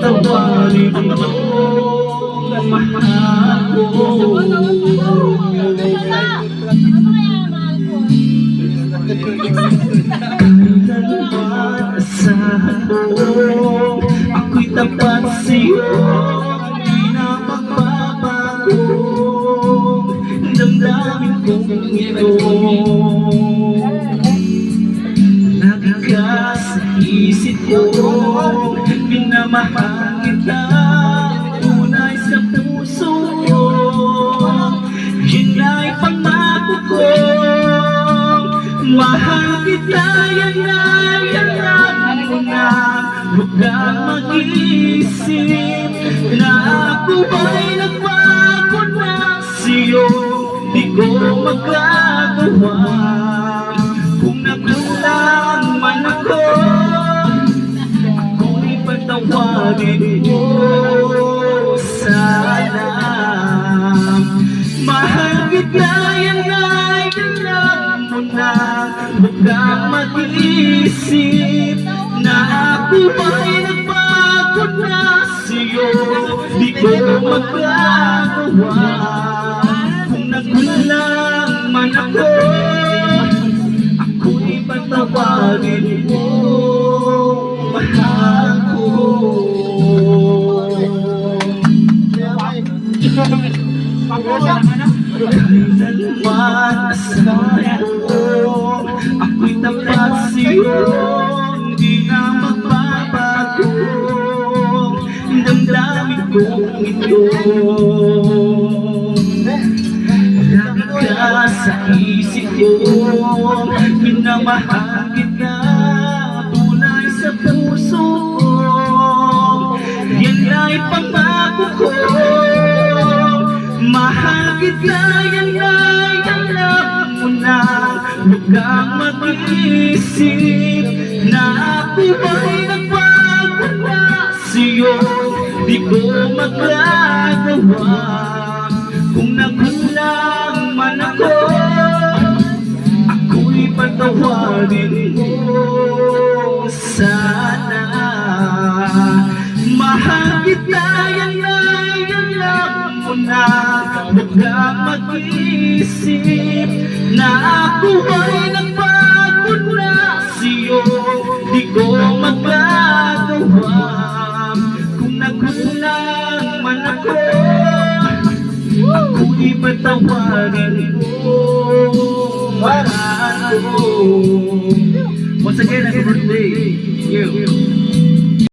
patawarin mo, mahal ko. Kailanman asahan mo, ako'y tapat sa'yo, di na magbabago damdamin kong ito. Lagi ka sa isip ko, minamahal kita, tunay sa puso ko. Yun ay pangako ko, mahal kita, yan ay alam mo na. Huwag kang mag-iisip na ako ay nagbago na sa'yo. Di ko magagawa kung nakulang man ako, kung ipatawarin mo sana. Mahal kita, yan ay alam mo na. Huwag kang mag-iisip na ako ay nagbago na sa'yo. Di ko magagawa kung nakulang man ako, ako'y patawarin mo, mahal ko. Kailanman asahan ko, ako'y tapat sa'yo, hindi na magbabago damdamin kong ito. Lagi ka sa isip ko, minamahal kita, tunay sa puso ko. Yan ay pangako ko, mahal kita, yan ay alam mo na. Huwag kang mag-iisip na ako ay nagbago na sa'yo. Di ko magagawa kung nakulang man ako, ako'y patawarin mo sana. Mahal kita, yan ay alam mo na. Huwag kang mag-iisip na ako ay nagbago na sa'yo. Di ko magagawa kung nakulang man ako, ako'y patawarin mo, mahal ko. Once again, happy birthday. Thank you.